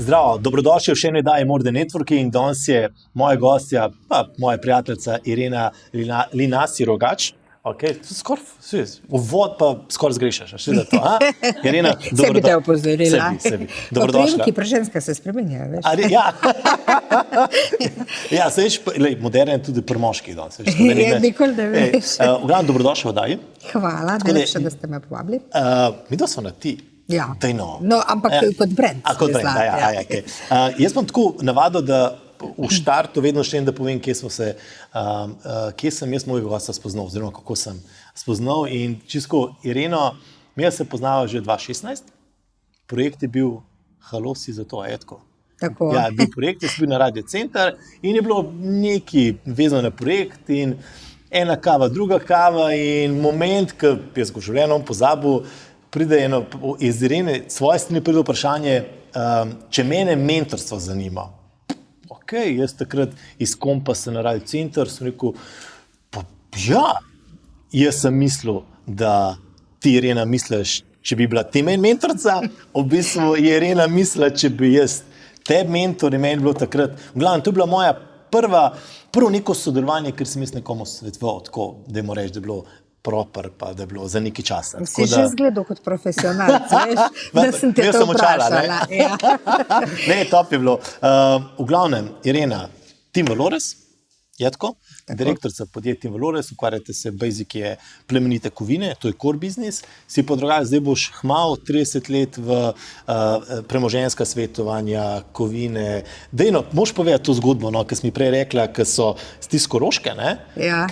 Zdravo, dobrodošli v še eni oddaji More Than Networking. Danes je moja gostja, pa moja prijateljica Irena Linasi Rogač. Okay, uvod pa skoraj zgrešaš, še za to. Irena, sebi te opozorila. Sebi. Dobrodošla. Priimki preženska se spremenja, veš. Ja, ja seš, modern je tudi pri moških danes. Nikoli ne veš. V glavnem, dobrodošla v oddaji. Hvala, najlepše, da ste me povabili. Mi da smo na ti. Ja, no, ampak kot brand. Kot brand, ja. Okay. Jaz bom tako navadil, da v štartu vedno še da povem, kje sem jaz mojega gosta spoznal, oziroma kako sem spoznal. In čisto, Ireno, mi se poznava že 2016, projekt je bil Halo si za to, etko. Tako. Ja, bil projekt, jaz bil na Radio Center in je bilo neki vezano na projekt in ena kava, druga kava in moment, ki jaz go življenjem pozabil, pride eno iz Irene, svoje strani pride vprašanje, če mene mentorstvo zanima. Jaz takrat iz Kompasa na Radio Center sem rekel, jaz sem mislil, da ti Irena misliš, če bi bila ti meni mentorica, v bistvu je Irena mislila, če bi jaz te mentor in meni bilo takrat. V glavnem, to je bila moja prvo neko sodelovanje, ker sem jaz nekomu svetoval, tako, da mu reči, da je bilo proper, pa da je bilo za nekaj časa. Si že zgledal kot profesionalc, veš, da sem te to vprašala. Ne, top je bilo. V glavnem, Irena, Team Valores, je tako? Direktorica podjetja Team Valores, ukvarjate se, basic je plemenite kovine, to je core business, si podrugaš, zdaj boš hmal 30 let v premoženjska svetovanja, kovine. Dejno, moš povedati to zgodbo, no, ki si mi prej rekla, ki so stiskoroške, ne? Ja.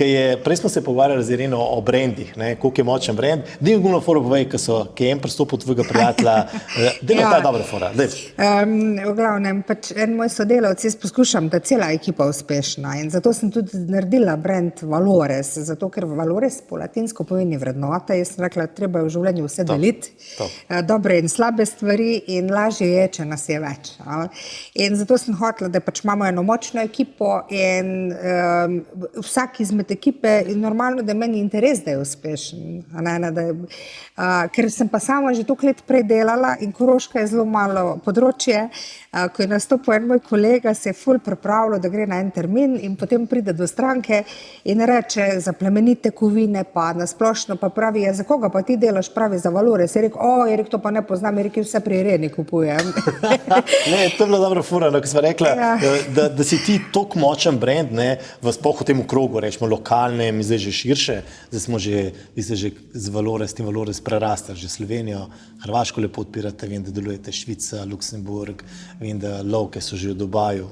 Prej smo se pogovarjali z Ireno o brandih, ne, koliko je močen brand. Dej gulno foro povej, ki je en pristopil tvojega prijatelja. Dejno, ta je dobra fora. V glavnem, pač en moj sodelavc, jaz poskušam, da cela ekipa uspešna in zato sem tudi naredila brand Valores, zato ker Valores po latinsko pomeni vrednota. Jaz sem rekla, treba je v življenju vse deliti, dobre in slabe stvari in lažje je, če nas je več. In zato sem hotela, da pač imamo eno močno ekipo in vsak izmed ekipe je normalno, da meni interes, da je uspešen. Ker sem pa sama že toliko let predelala in Koroška je zelo malo področje, ko je nastopil en moj kolega, se je ful pripravljal, da gre na en termin in potem pride do stranke in reče za plemenite kovine, pa nasplošno pa pravi, za koga pa ti delaš, pravi za Valores. Je rekel, to pa ne poznam, je rekel, vse pri Ireni kupujem. Ne, to je bila dobra fura, ko sva rekla, da si ti toliko močen brand, ne, v sploh v tem krogu, rečemo lokalnem, zdaj že širše, zdaj smo že z Valores, Team Valores prerastali že Slovenijo, Hrvaško lepo odpirate, vem, da delujete Švica, Luksemburg, vem, da lovke so že v Dubaju.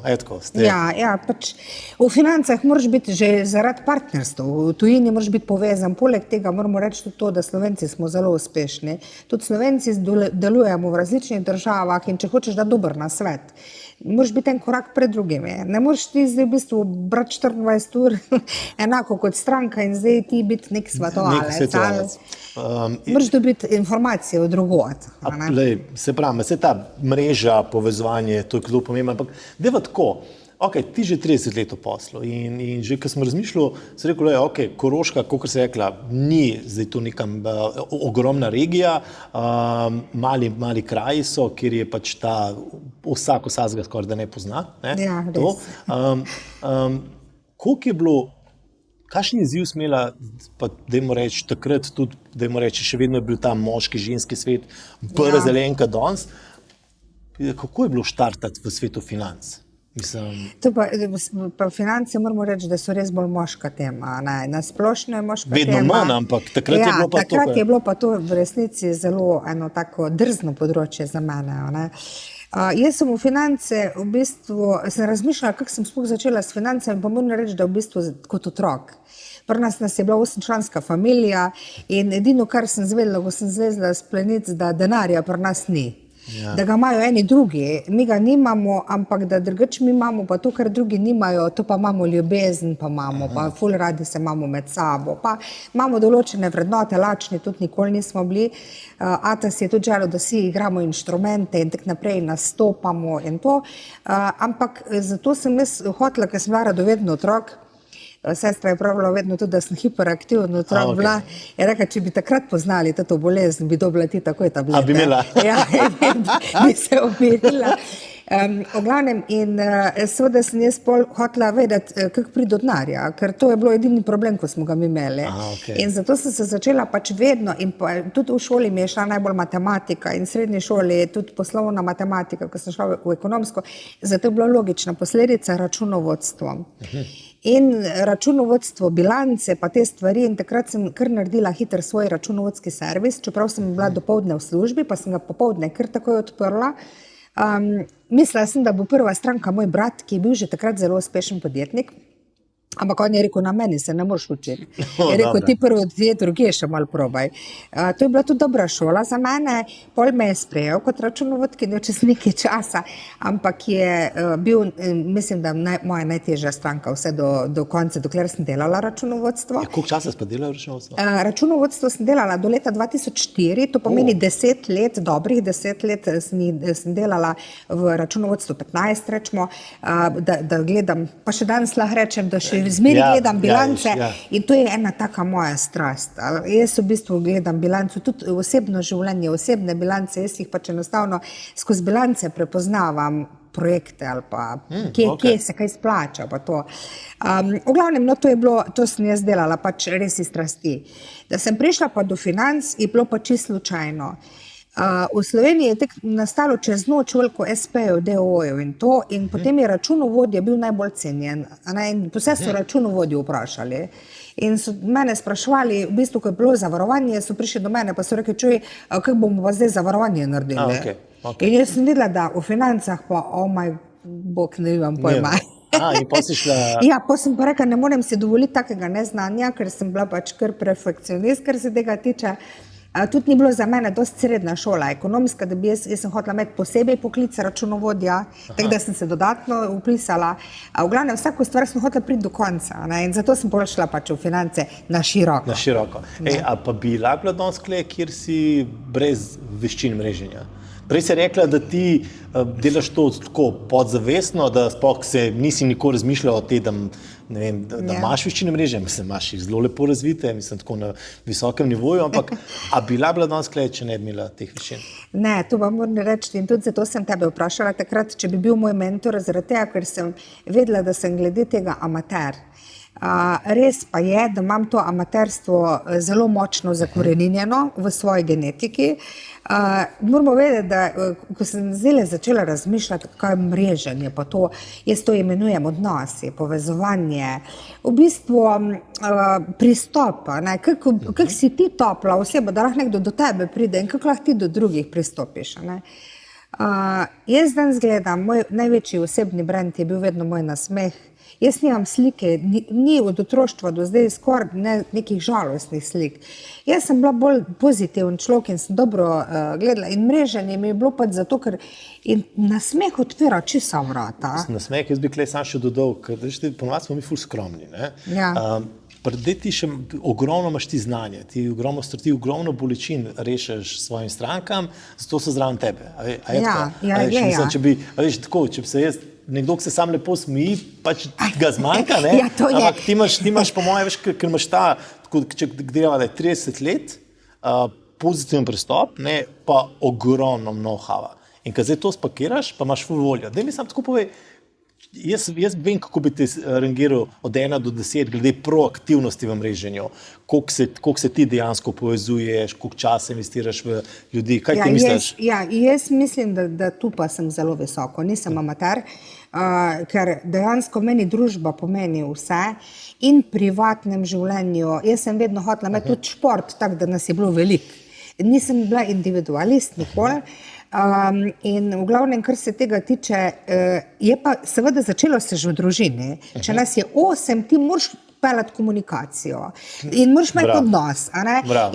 Ja, pač v financah moraš biti že zaradi partnerstva, v tujini moraš biti povezan. Poleg tega moramo reči tudi to, da Slovenci smo zelo uspešni. Tudi Slovenci delujemo v različnih državah in če hočeš da dober nasvet, moraš biti en korak pred drugimi. Ne moraš ti zdaj v bistvu brati 24 ur enako kot stranka in zdaj ti biti nek svetovalec. Moraš dobiti informacije od drugod. Se pravi, se ta mreža, povezovanje, to je zelo pomembno, ampak deva tako, ti že 30 let v poslu in že, ko smo razmišljali, se rekel, Koroška, kakor se je rekla, ni zdaj to neka ogromna regija, mali kraji so, kjer je pač ta vsak skoraj da ne pozna. Ja, res. Koliko je bilo, kakšen izziv smela, pa dajmo reči takrat tudi, dajmo reči, še vedno je bil ta moški, ženski svet, zelenka danes, kako je bilo štartati v svetu financ? Pa finance moramo reči, da so res bolj moška tema. Na splošno je moška tema. Vedno manj, ampak takrat je bilo pa to. Takrat je bilo pa to v resnici zelo eno tako drzno področje za mene. Jaz sem v finance, v bistvu, sem razmišljala, kako sem sploh začela s financami, pa moram reči, da v bistvu kot otrok. Pri nas je bila 8-članska familija in edino, kar sem zvedela, ko sem zvezla s plenic, da denarja pri nas ni. Da ga imajo eni drugi, mi ga nimamo, ampak da drugače mi imamo pa to, kar drugi nimajo, to pa imamo ljubezen, pa imamo, pa ful radi se imamo med sabo, pa imamo določene vrednote, lačni tudi nikoli nismo bili. Ata si je tudi želel, da si igramo inštrumente in tak naprej nastopamo in to, ampak zato sem jaz hotela, ker sem bila radovedno otrok, sestra je pravila vedno tudi, da sem hiperaktivna otrok bila. Je rekla, če bi takrat poznali to bolezen, bi dobila ti takoj tabletke. A bi imela? Ja, bi se umirila. V glavnem, in seveda sem jaz pol hotela vedeti, kako priti do denarja, ker to je bilo edini problem, ko smo ga mi imeli. Okay. In zato sem se začela pač vedno, in tudi v šoli mi je šla najbolj matematika in v srednji šoli tudi poslovna matematika, ko sem šla v ekonomsko, zato je bila logična posledica računovodstvo. In računovodstvo, bilance, pa te stvari, in takrat sem kar naredila hiter svoj računovodski servis, čeprav sem bila dopoldne v službi, pa sem ga popoldne kar takoj odprla. Mislila sem, da bo prva stranka moj brat, ki je bil že takrat zelo uspešen podjetnik, ampak on je rekel, na meni se ne moreš učiti. Je rekel, ti prvo drugje še malo probaj. To je bila tudi dobra šola za mene, pol me je sprejel kot računovodkinjo čez nekaj časa, ampak je bil, mislim, da moja najtežja stranka vse do konca, dokler sem delala računovodstvo. Koliko časa si pa delala računovodstvo? Računovodstvo sem delala do leta 2004, to pomeni 10 let, dobrih 10 let sem delala v računovodstvu 15, rečemo, da gledam, pa še danes lahko rečem, da še zmeri gledam bilance in to je ena taka moja strast. Jaz v bistvu gledam bilanco, tudi osebno življenje, osebne bilance, jaz jih pač enostavno skozi bilance prepoznavam projekte ali pa kje se kaj splača. Pa to. V glavnem, no, to sem jaz delala pač res iz strasti. Da sem prišla pa do financ, je bilo pa čisto slučajno. V Sloveniji je nastalo čez noč veliko SP-jev, DO-jev in to, in potem je računovodja bil najbolj cenjen. In vse so računovodje vprašali. In so mene spraševali, v bistvu, ko je bilo zavarovanje, so prišli do mene, pa so rekli, čuj, kako bomo pa zdaj zavarovanje naredili. In jaz sem videla, da v financah pa, bog, ne imam pojma. In pa si šla... Ja, pa sem pa rekla, ne morem si dovoliti takega neznanja, ker sem bila pač kar perfekcionist, kar se tega tiče. Tudi ni bilo za mene dosti srednja šola, ekonomska, da bi jaz sem hotela imeti posebej poklic računovodja, tako da sem se dodatno upisala. V glavnem, vsako stvar sem hotela priti do konca, in zato sem šla pač v finance na široko. Na široko. A pa bi lahko bila danes tukaj, kjer si brez veščin mreženja? Prej si rekla, da ti delaš to tako podzavestno, da sploh se nisi nikoli razmišljala o tem, da imaš veščine mreže, mislim, imaš jih zelo lepo razvite, mislim, tako na visokem nivoju, ampak a bila danes tukaj, če ne bi imela teh veščin? Ne, to vam moram reči in tudi zato sem tebe vprašala takrat, če bi bil moj mentor, zaradi tega, ker sem vedela, da sem glede tega amater. Res pa je, da imam to amaterstvo zelo močno zakoreninjeno v svoji genetiki. Moramo vedeti, da ko sem zdaj začela razmišljati, kaj je mreženje, pa to, jaz to imenujem odnosi, povezovanje, v bistvu pristop, kako si ti topla oseba, da lahko nekdo do tebe pride in kako lahko ti do drugih pristopiš. Jaz danes gledam, moj največji osebni brand je bil vedno moj nasmeh. Jaz nimam slike, ni od otroštva do zdaj skoraj nekih žalostnih slik. Jaz sem bila bolj pozitiven človek in sem dobro gledala in mreženje mi je bilo pač zato, ker nasmeh odpira čisa vrata. Nasmeh, jaz bi tukaj sam še dodal, ker ponovadi smo mi ful skromni. Predej ti še ogromno imaš ti znanje, ti ogromno bolečin rešiš svojim strankam, zato so zraven tebe. Če bi se jaz nekdo, ki se sam lepo smeji, pač ga zmanjka, ne? Ampak ti imaš po moje, veš, ker imaš ta, če greva, da je 30 let, pozitiven pristop, ne, pa ogromno know-howa. In ko zdaj to spakiraš, pa imaš ful voljo. Daj mi sam tako povej, jaz vem, kako bi te rangiral od 1 do 10 glede proaktivnosti v mreženju, koliko se ti dejansko povezuješ, koliko časa investiraš v ljudi, kaj ti misliš? Jaz mislim, da tu pa sem zelo visoko, nisem amater, ker dejansko meni družba pomeni vse in privatnem življenju. Jaz sem vedno hotela imeti tudi šport, tako da nas je bilo veliko. Nisem bila individualist nikoli. In v glavnem, kar se tega tiče, je pa seveda začelo se že v družini. Če nas je 8, ti moraš peljati komunikacijo in moraš imeti odnos.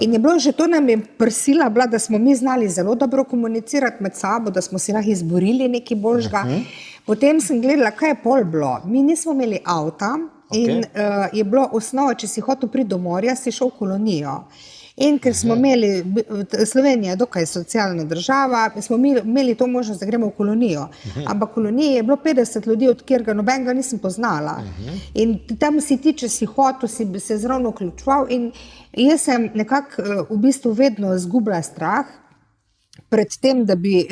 In je bilo že to nam je prsila bila, da smo mi znali zelo dobro komunicirati med sabo, da smo si lahko izborili nekaj boljšega. Potem sem gledala, kaj je pol bilo. Mi nismo imeli avta in je bilo osnova, če si hotel priti do morja, si šel v kolonijo. In ker smo imeli, Slovenija je dokaj socialna država, smo imeli to možnost, da gremo v kolonijo. Ampak v koloniji je bilo 50 ljudi, od kjer ga nobenega nisem poznala. In tam si ti, če si hotel, si se zravno vključeval in jaz sem nekako v bistvu vedno izgubila strah. pred tem, da bi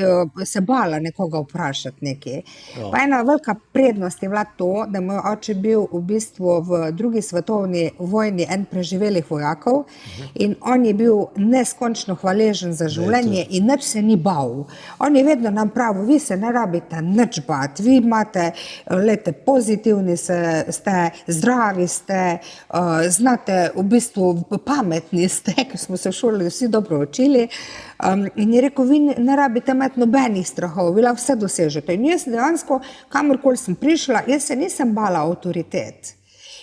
se bala nekoga vprašati nekaj. Pa ena velika prednost je bila to, da moj oče bil v bistvu v drugi svetovni vojni en preživelih vojakov in on je bil neskončno hvaležen za življenje in nič se ni bal. On je vedno nam pravil, vi se ne rabite nič bati, vi imate, lete, pozitivni ste, zdravi ste, znate, v bistvu pametni ste, ker smo se v šoli vsi dobro učili. In je rekel, vi ne rabite imeti nobenih strahov, vi lahko vse dosežete. In jaz dejansko, kamorkoli sem prišla, jaz se nisem bala avtoritet.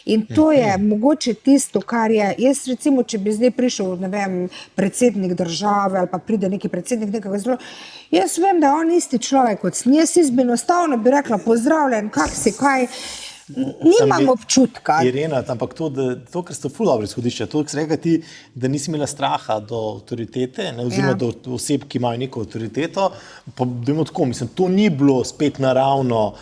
In to je mogoče tisto, kar je, jaz recimo, če bi zdaj prišel, ne vem, predsednik države ali pa pride neki predsednik nekega zelo, jaz vem, da je on isti človek kot sem, jaz bi enostavno bi rekla, pozdravljen, kak si, kaj, nimam občutka. Irena, ampak to, ker ste ful dobro izhodišče, to, kar si rekla ti, da nisi imela straha do avtoritete, ne, oziroma do oseb, ki imajo neko avtoriteto, pa dajmo tako, mislim, to ni bilo spet naravno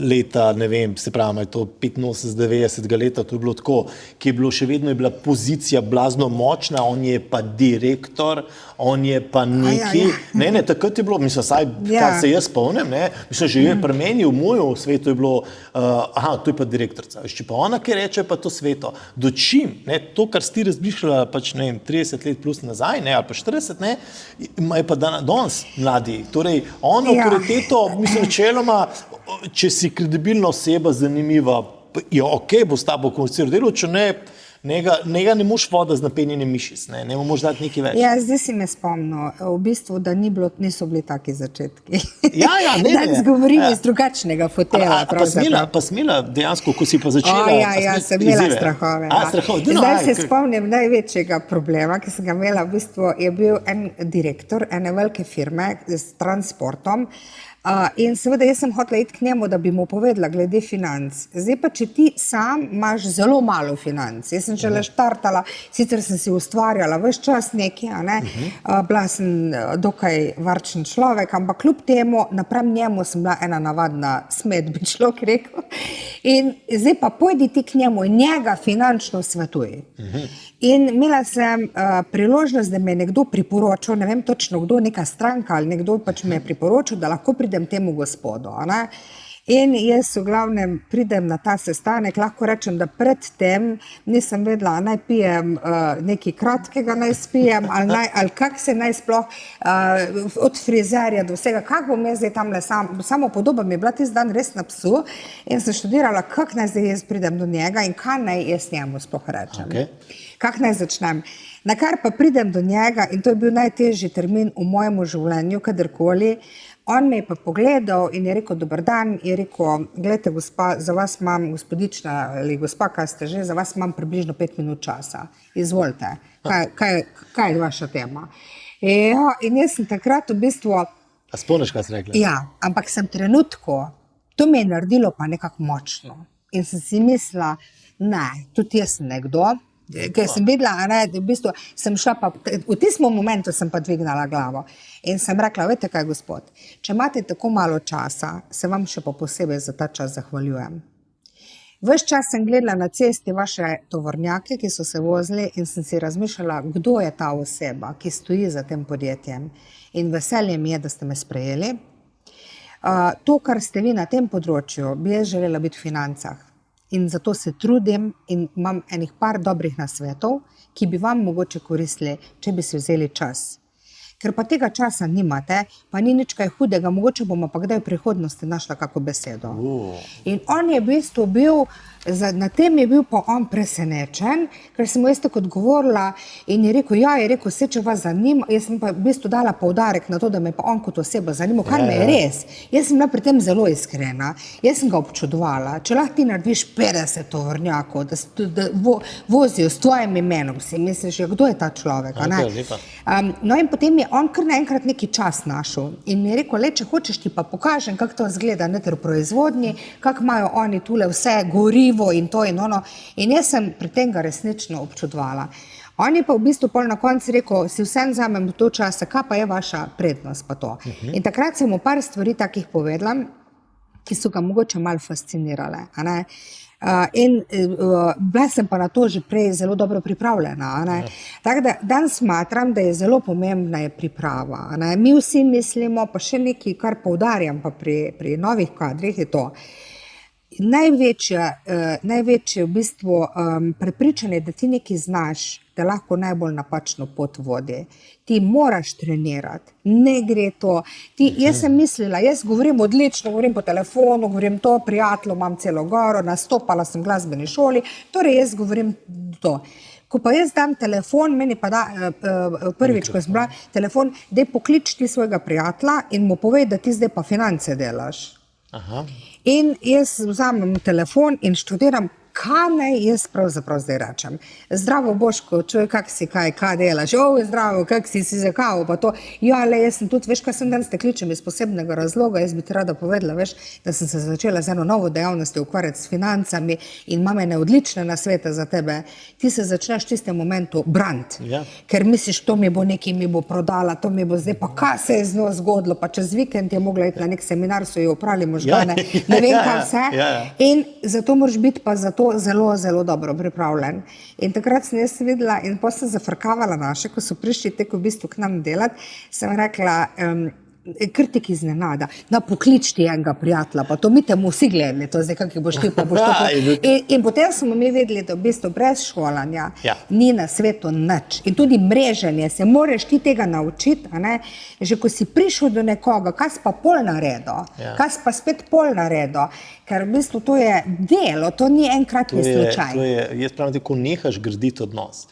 leta, ne vem, se pravi, je to 85-90 leta, to je bilo tako, ki je bilo, še vedno je bila pozicija blazno močna, on je pa direktor, on je pa neki, ne, takrat je bilo, mislim, saj, kar se jaz spomnim, ne, mislim, že je pri meni v mojem svetu je bilo, to je pa direktorca, če pa ona kaj reče, pa to sveto, do čim, ne, to, kar si ti razmišljala, pač, ne vem, 30 let plus nazaj, ne, ali pa 40, ne, je pa danes mladi, torej, on avtoriteto, mislim, načeloma, če si kredibilna oseba, zanimiva, je okej, bo s tabo komuniciral delo, če ne, njega ne moš voda z napenjenim mišic, ne mu moš dati nekaj več. Ja, zdaj si me spomnil, v bistvu, da niso bili taki začetki. Ne. Danes govorim iz drugačnega fotela. Pa smela dejansko, ko si pa začela. Sem imela strahove. Zdaj se spomnim največjega problema, ki sem ga imela, v bistvu je bil en direktor ene velike firme s transportom, in seveda jaz sem hotela iti k njemu, da bi mu povedala glede financ. Zdaj pa, če ti sam imaš zelo malo financ, jaz sem šele štartala, sicer sem si ustvarjala ves čas nekaj, bila sem dokaj varčen človek, ampak kljub temu, napram njemu sem bila ena navadna smet, bi človek rekel. In zdaj pa pojdi ti k njemu in njega finančno svetuj. In imela sem priložnost, da me je nekdo priporočil, ne vem točno kdo, neka stranka ali nekdo pač me je priporočil, da lahko pridem temu gospodu. In jaz v glavnem pridem na ta sestanek, lahko rečem, da predtem nisem vedela, naj pijem nekaj kratkega, naj spijem, ali kak se naj sploh od frizerja do vsega, kak bom jaz zdaj tamle samo podoba mi je bila tisti dan res na psu in sem študirala, kak naj zdaj jaz pridem do njega in kaj naj jaz njemu sploh rečem. Kak naj začnem. Na kar pa pridem do njega in to je bil najtežji termin v mojem življenju, kadarkoli, on me je pa pogledal in je rekel, dober dan, je rekel, gledajte gospa, za vas imam, gospodična ali gospa, kaj ste že, za vas imam približno 5 minut časa. Izvolite, kaj je vaša tema? In jaz sem takrat v bistvu... A spomniš, kaj si rekla? Ja, ampak sem trenutku, to me je naredilo pa nekako močno. In sem si mislila, ne, tudi jaz sem nekdo, ker sem videla, v bistvu sem šla pa, v tistem momentu sem pa dvignala glavo in sem rekla, veste kaj gospod, če imate tako malo časa, se vam še pa posebej za ta čas zahvaljujem. Ves čas sem gledala na cesti vaše tovornjake, ki so se vozili in sem si razmišljala, kdo je ta oseba, ki stoji za tem podjetjem in veselje mi je, da ste me sprejeli. To, kar ste vi na tem področju, bi jaz želela biti v financah. In zato se trudim in imam enih par dobrih nasvetov, ki bi vam mogoče koristili, če bi si vzeli čas. Ker pa tega časa nimate, pa ni nič kaj hudega, mogoče bomo pa kdaj v prihodnosti našla kako besedo. In on je v bistvu bil, na tem je bil pa on presenečen, ker sem mu jaz tako odgovorila in je rekel, vse če vas zanima, jaz sem pa v bistvu dala poudarek na to, da me pa on kot oseba zanima, kar me je res. Jaz sem bila pri tem zelo iskrena, jaz sem ga občudovala, če lahko ti narediš 50 tovornjakov, da vozijo s tvojim imenom, si misliš, kdo je ta človek? No in potem je on kar naenkrat neki čas našel in mi je rekel, če hočeš ti pa pokažem, kako to izgleda v proizvodnji, kako imajo oni tule vse gorivo in to in ono. In jaz sem pri tem ga resnično občudovala. On je pa v bistvu pol na koncu rekel, si vsem vzamem to časa, kaj pa je vaša prednost pa to. In takrat sem mu par stvari takih povedala ki so ga mogoče malo fascinirale. A ne? Bila sem pa na to že prej zelo dobro pripravljena. A ne? Tako da danes smatram, da je zelo pomembna je priprava. A ne? Mi vsi mislimo, pa še nekaj, kar poudarjam pa pri novih kadrih, je to. Največje v bistvu prepričanje, da ti nekaj znaš, da lahko najbolj napačno pot vodi. Ti moraš trenirati, ne gre to. Jaz sem mislila, jaz govorim odlično, govorim po telefonu, govorim to, prijatelju imam celo goro, nastopala sem v glasbeni šoli, torej jaz govorim to. Ko pa jaz dam telefon, meni pa da prvič, ko sem bila telefon, daj poklič ti svojega prijatelja in mu povej, da ti zdaj pa finance delaš. Aha. In jaz vzamem telefon in študiram, kaj naj jaz pravzaprav zdaj rečem. Zdravo Boško, čuj, kak si, kaj delaš? Zdravo, kak si zakao, pa to. Ja, le, jaz sem tudi, veš, kaj sem danes te kličem iz posebnega razloga, jaz bi ti rada povedala, veš, da sem se začela z eno novo dejavnostjo ukvarjati s financami in imam ene odlične nasvete za tebe. Ti se začneš v tistem momentu brant, ker misliš, to mi bo nekaj, mi bo prodala, to mi bo zdaj, pa kaj se je z njo zgodilo, pa čez vikend je mogla iti na nek seminar, so jo oprali možgane, ne vem kaj vse. In zato moraš biti pa zato zelo, zelo dobro pripravljen. In takrat sem jaz videla in potem sem zafrkavala naše, ko so prišli teko v bistvu k nam delati, sem rekla, krtik iznenada, da poklič ti enega prijatelja, pa to mi temu vsi gledali, to zdaj kakih boš ti, pa boš to. In potem smo mi vedeli, da v bistvu brez šolanja ni na svetu nič. In tudi mreženje, se moraš ti tega naučiti, a ne? Že ko si prišel do nekoga, kaj si pa pol naredil, kaj si pa spet pol naredil, ker v bistvu to je delo, to ni enkratni slučaj. Jaz pravim, ko nehaš graditi odnos,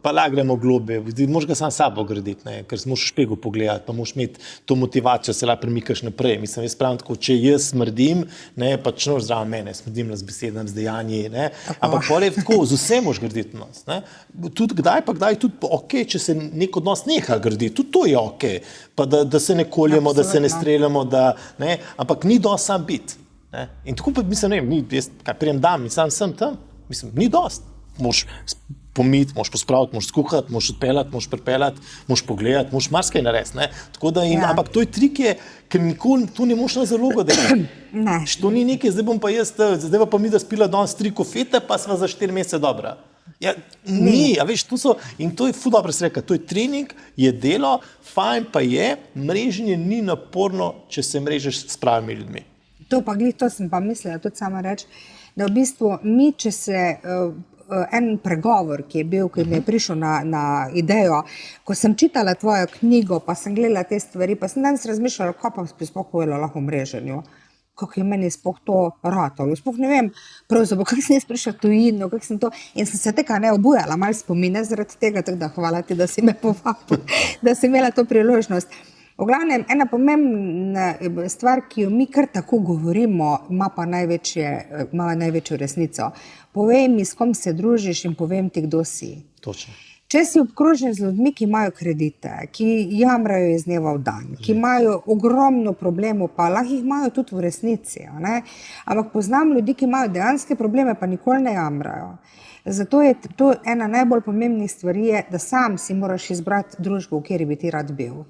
pa la gremo globje, moraš ga sam sabo graditi, ker si moraš v špegu pogledati, pa moraš imeti to motivacijo, se la premikaš naprej. Mislim, jaz pravim tako, če jaz smrdim, pa če noč zdravo mene, smrdim z besedami, z dejanji, ampak pol je tako, z vsem moraš graditi odnos. Tudi kdaj, tudi ok, če se nek odnos neha graditi, tudi to je ok, pa da se ne koljemo, da se ne streljamo, ampak ni dosti sam biti. In tako pa mislim, jaz kaj prijem dam in sam sem tam, mislim, ni dosti. Moraš pomiti, moraš pospraviti, moraš skuhati, moraš odpeljati, moraš pripeljati, moraš pogledati, moraš marsikaj narediti. Tako da, ampak to je trik, ker nikoli tu ne moš na zalogo delati. To ni nekaj, zdaj pa mi da spila danes 3 kofete, pa sva za 4 mesece dobra. Ni, a veš, in to je ful dobro se reka, to je trening, je delo, fajn pa je, mreženje ni naporno, če se mrežeš s pravimi ljudmi. To sem pa mislila tudi sama reči, da v bistvu mi, če se en pregovor, ki je bil, ki mi je prišel na idejo, ko sem čitala tvojo knjigo, pa sem gledala te stvari, pa sem danes razmišljala, kaj pa bi sploh povedala lahko v mreženju, kako je meni sploh to ratalo. Sploh ne vem, pravzaprav, kako sem jaz prišla tujino, kako sem to, in sem se tega obujala, malo spomine zaradi tega, tako da hvala ti, da si me povabil, da si imela to priložnost. V glavnem, ena pomembna stvar, ki jo mi kar tako govorimo, ima pa največjo resnico. Povej mi, s kom se družiš in povem ti, kdo si. Točno. Če si obkrožen z ljudmi, ki imajo kredite, ki jamrajo iz dneva v dan, ki imajo ogromno problemov, pa lahko jih imajo tudi v resnici, ampak poznam ljudi, ki imajo dejanske probleme, pa nikoli ne jamrajo. Zato je to ena najbolj pomembnih stvari, da sam si moraš izbrati družbo, v kateri bi ti rad bil.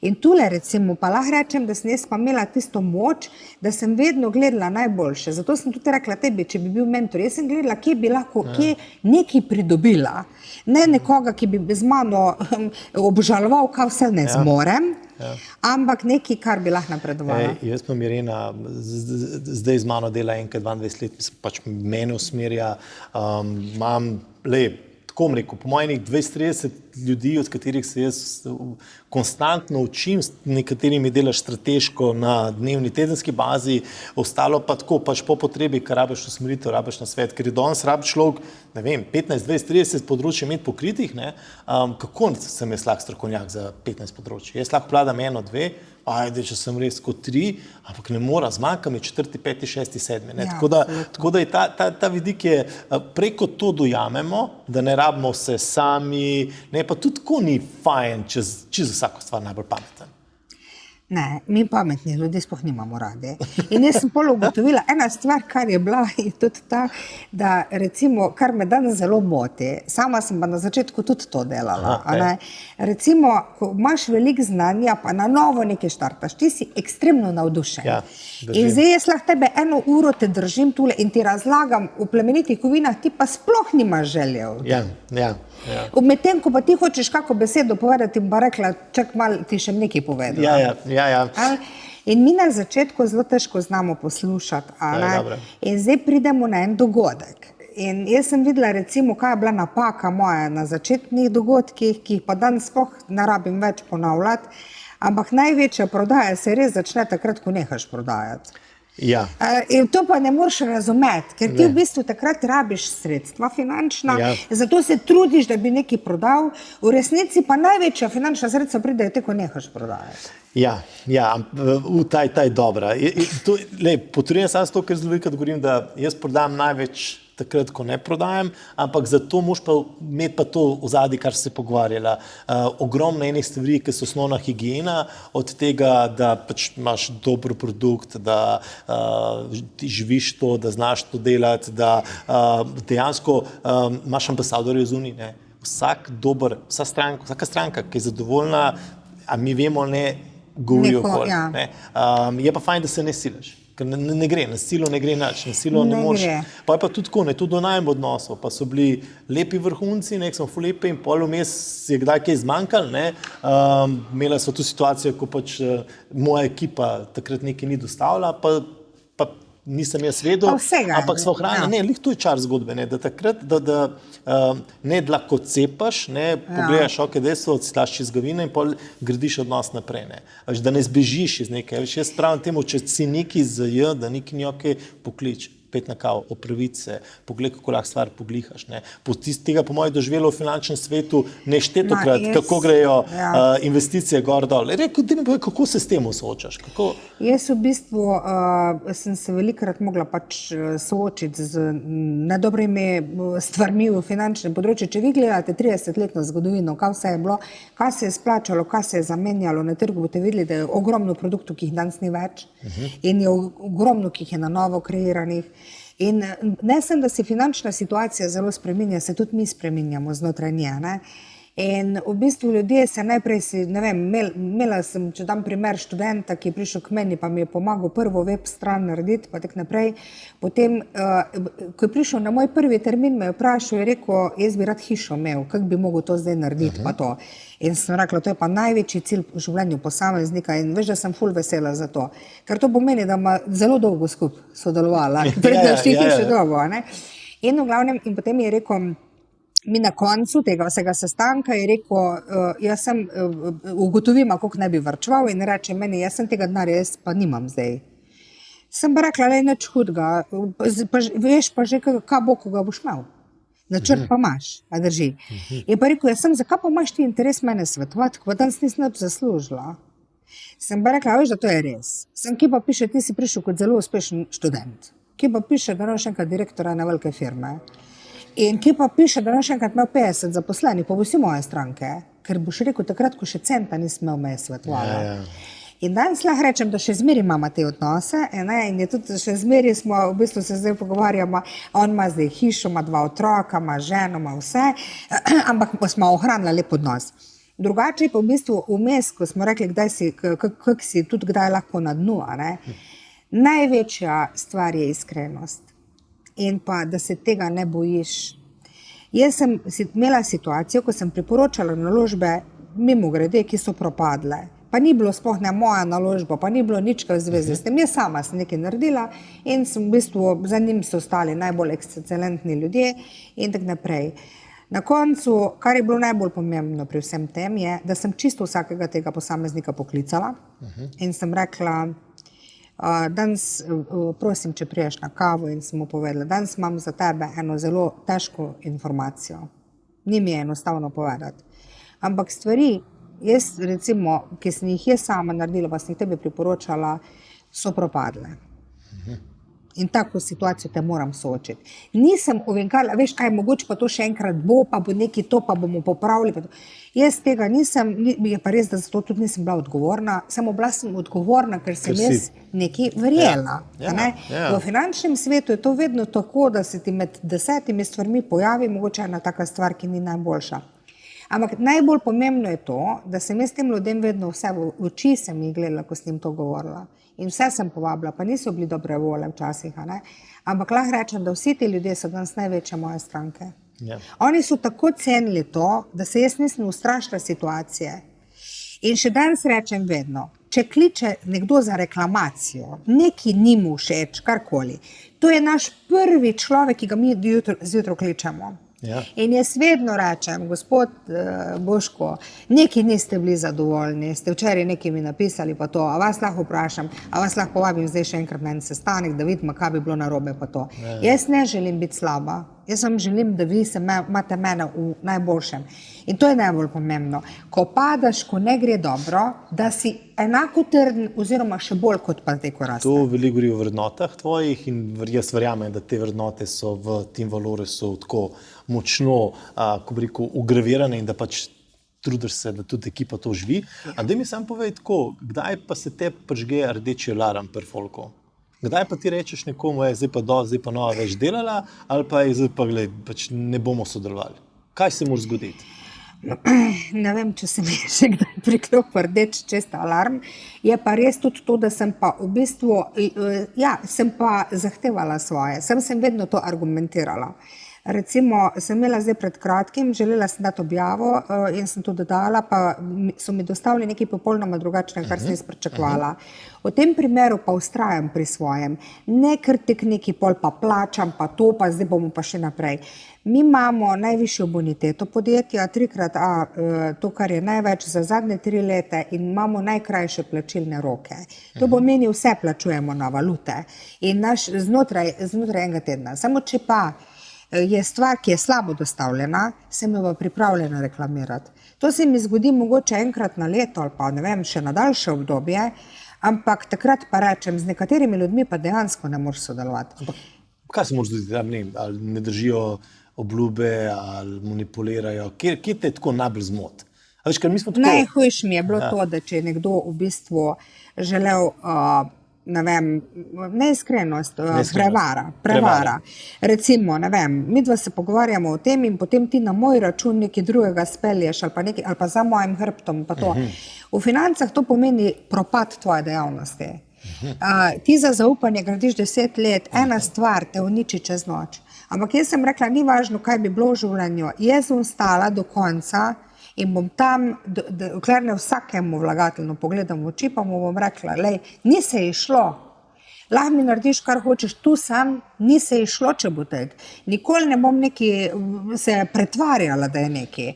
In tule recimo pa lahko rečem, da sem jaz pa imela tisto moč, da sem vedno gledala najboljše. Zato sem tudi rekla tebi, če bi bil mentor, jaz sem gledala, kje bi lahko nekaj pridobila. Ne nekoga, ki bi z mano obžaloval, kaj vse ne zmorem, ampak nekaj, kar bi lahko napredovala. Jaz pa Irena, zdaj z mano dela enkrat 22 let, pač mene usmerja, imam tako bom rekel, po mojih 20-30 ljudi, od katerih se jaz konstantno učim, s nekaterimi delaš strateško na dnevni, tedenski bazi, ostalo pa tako, pač po potrebi, ker rabiš usmeritev, rabiš na svet, ker je danes rabi človek, ne vem, 15, 20, 30 področij imeti pokritih, kako sem jaz lahko strokovnjak za 15 področij? Jaz lahko vladam 1, 2, ajde, če sem res kot 3, ampak ne mora, zmanjka mi 4, 5, 6, 7. Tako da je ta vidik je, preko to dojamemo, da ne rabimo vse sami, pa tudi tako ni fajn, čez vsako stvar najbolj pameten. Ne, mi pametni ljudje sploh nimamo radi. In jaz sem pol ugotovila, ena stvar, kar je bila, je tudi ta, da recimo, kar me danes zelo moti, sama sem pa na začetku tudi to delala. Aha, Ne? Recimo, ko imaš veliko znanja, pa na novo nekaj štartaš, ti si ekstremno navdušen. Ja, drži. In zdaj jaz lahko tebe 1 uro te držim tule in ti razlagam v plemenitih kovinah, ti pa sploh nimaš željev. Ja. Medtem, ko pa ti hočeš kako besedo povedati, in pa rekla, čak malo ti še nekaj povedala. Ja. In mi na začetku zelo težko znamo poslušati. dobro. In zdaj pridemo na en dogodek. In jaz sem videla, recimo, kaj je bila napaka moja na začetnih dogodkih, ki jih pa danes sploh ne rabim več ponavljati, ampak največja prodaja se res začne takrat, ko nehaš prodajati. Ja. In to pa ne moreš razumeti, ker ti v bistvu takrat rabiš sredstva finančna, zato se trudiš, da bi nekaj prodal, v resnici pa največja finančna sredstva pridejo te, ko nehaš prodajati. Ja, ta je dobra. Potrujem samo to, ker zelo velikokrat govorim, da jaz prodajam največ takrat, ko ne prodajam, ampak zato moraš pa imeti pa to ozadje, kar se pogovarjala. Ogromno enih stvari, ki so osnovna higiena, od tega, da pač imaš dober produkt, da ti živiš to, da znaš to delati, da dejansko imaš ambasadorje zunaj. Vsaka stranka, ki je zadovoljna, a mi vemo, ne govori okoli. Je pa fajn, da se ne siliš. Ker ne gre, na silo ne gre nič, na silo ne moreš. Pa je pa tudi tako, tudi do najmanj odnosov, pa so bili lepi vrhunci, smo ful lepi in pol vmes je kdaj kaj zmanjkalo, imela so tu situacijo, ko pač moja ekipa takrat nekaj ni dostavila, pa nisem jaz vedel, ampak smo ohranili, lih tu je čar zgodbe, da takrat, da ne lahko cepaš, pogledaš, dejstvo, odslaš čez gavino in pol gradiš odnos naprej, da ne zbežiš iz nekaj, jaz pravim temu, če si neki z da neki ni poklič, pet na kavo, opraviti se, pogled, kako lahko stvar poglihaš. Tega po mojem doživelo v finančnem svetu neštetokrat, kako grejo investicije gor dol. Rekel, da mi povej, kako se s tem soočaš? Jaz v bistvu sem se velikokrat mogla pač soočiti z nedobrimi stvarmi v finančnem področju. Če vi gledate 30-letno zgodovino, kaj vse je bilo, kaj se je splačalo, kaj se je zamenjalo na trgu, boste videli, da je ogromno produktov, ki jih danes ni več, in je ogromno, ki jih je na novo kreiranih. In ne samo, da se finančna situacija zelo spreminja, se tudi mi spreminjamo znotraj nje. In v bistvu ljudje se najprej imela sem, če dam primer študenta, ki je prišel k meni, pa mi je pomagal prvo web stran narediti, pa tako naprej. Potem, ko je prišel na moj prvi termin, me je vprašal, je rekel, jaz bi rad hišo imel, kako bi mogel to zdaj narediti, pa to. In sem rekla, to je pa največji cilj v življenju posameznika in veš, da sem ful vesela za to. Ker to pomeni, da ima zelo dolgo skupaj sodelovala, prednaš ti hiše dolgo. In v glavnem, in potem je rekel, mi na koncu tega vsega sestanka je rekel, jaz sem ugotovila, koliko ne bi varčeval in reče meni, jaz sem tega denarja, jaz pa nimam zdaj. Sem pa rekla, nič hudega, veš pa že, kaj bo, ko ga boš imel. Načrt pa imaš, a drži. Je pa rekel, zakaj pa imaš ti interes mene svetovati, ko pa danes nisem nič zaslužila. Sem pa rekla, veš, da to je res. Kje pa piše, ti si prišel kot zelo uspešen študent. Kje pa piše, da imaš enkrat direktora na velike firme. In kje pa piše, da imaš enkrat imel 50 zaposlenih, pa vsi moje stranke. Ker boš rekel, takrat, ko še centa nisem imel me svetovala. In danes lahko rečem, da še zmeri imamo te odnose in je tudi še zmeri smo, v bistvu se zdaj pogovarjamo, on ima zdaj hišo, ima 2 otroka, ima ženo, ima vse, ampak smo ohranili lep odnos. Drugače pa v bistvu vmes, ko smo rekli, kako si tudi kdaj lahko na dnu, največja stvar je iskrenost in pa, da se tega ne bojiš. Jaz sem imela situacijo, ko sem priporočala naložbe mimogrede, ki so propadle. Pa ni bilo sploh ne moja naložba, pa ni bilo nič v zvezi s tem. Jaz sama sem nekaj naredila in sem v bistvu, za njim so ostali najbolj ekscelentni ljudje in tako naprej. Na koncu, kar je bilo najbolj pomembno pri vsem tem, je, da sem čisto vsakega tega posameznika poklicala in sem rekla, danes prosim, če priješ na kavo in sem mu povedala, danes imam za tebe eno zelo težko informacijo. Ni mi je enostavno povedati. Ampak stvari, jaz recimo, ki sem jih jaz sama naredila, pa sem jih tebi priporočala, so propadle. In tako situacijo te moram soočiti. Nisem ovenkala, veš kaj, mogoče pa to še enkrat bo, pa bo neki to, pa bomo popravili. Pa to. Jaz tega nisem, je pa res, da zato tudi nisem bila odgovorna, samo bila sem odgovorna, ker sem jaz nekaj verjela. V finančnem svetu je to vedno tako, da se ti med 10 stvarmi pojavi mogoče ena taka stvar, ki ni najboljša. Ampak najbolj pomembno je to, da sem jaz tem ljudem vedno vse v oči sem jih gledala, ko sem jim to govorila. In vse sem povabila, pa niso bili dobre vole včasih, ampak lahko rečem, da vsi ti ljudje so danes največje moje stranke. Oni so tako cenili to, da se jaz nisem ustrašila situacije. In še danes rečem vedno, če kliče nekdo za reklamacijo, neki ni mu všeč, karkoli, to je naš prvi človek, ki ga mi zjutraj kličemo. In jaz vedno rečem, gospod Boško, neki niste bili zadovoljni, ste včeraj neki mi napisali pa to, a vas lahko vprašam, a vas lahko povabim zdaj še enkrat na en sestanek, da vidimo, kaj bi bilo narobe pa to. Jaz ne želim biti slaba, jaz vam želim, da vi imate mene v najboljšem. In to je najbolj pomembno. Ko padaš, ko ne gre dobro, da si enako trden oziroma še bolj kot pa zdaj, ko raste. To veliko govori o vrednotah tvojih in jaz verjamem, da te vrednote so v Team Valoresu tako močno, ko bi rekel, ugravirane in da pač trudiš se, da tudi ekipa to živi. A daj mi sam povej tako, kdaj pa se te prižge rdeči alarm pri folku? Kdaj pa ti rečeš nekomu, zdaj pa nova več delala, ali pa zdaj pa glej, pač ne bomo sodelovali? Kaj se mora zgoditi? Ne vem, če se mi je še kdaj priklopil rdeč čest alarm. Je pa res tudi to, da sem pa v bistvu, sem pa zahtevala svoje. Sem vedno to argumentirala. Recimo, sem imela zdaj pred kratkim, želela sem dati objavo in sem to dodala, pa so mi dostavili nekaj popolnoma drugačnega, kar sem jaz pričakovala. V tem primeru pa vztrajam pri svojem. Ne krtik neki pol pa plačam, pa to, pa zdaj bomo pa še naprej. Mi imamo najvišjo boniteto podjetja, 3x A, to, kar je največ za zadnje 3 leta in imamo najkrajše plačilne roke. To pomeni, vse plačujemo na valute in znotraj enega tedna. Samo če pa je stvar, ki je slabo dostavljena, sem jo pripravljena reklamirati. To se mi zgodi mogoče enkrat na leto ali pa ne vem, še na daljše obdobje, ampak takrat pa rečem, z nekaterimi ljudmi pa dejansko ne moreš sodelovati. Kaj se mora zgoditi, ali ne držijo obljube, ali manipulirajo? Kje te tako najbolj zmoti? Najhujše mi je bilo to, da če je nekdo v bistvu želel ne vem, neiskrenost, prevara. Recimo, ne vem, midva se pogovarjamo o tem in potem ti na moj račun nekaj drugega spelješ ali pa za mojim hrbtom pa to. V financah to pomeni propad tvoje dejavnosti. Ti za zaupanje gradiš 10 let, ena stvar te uniči čez noč. Ampak jaz sem rekla, ni važno, kaj bi bilo v življenju. Jaz bom stala do konca in bom tam, dokler ne vsakemu vlagatelju pogledam v oči, pa mu bom rekla, lej, ni se ji šlo. Lahko mi narediš, kar hočeš, tu sam, ni se ji šlo, če bo tek. Nikoli ne bom se pretvarjala, da je neki.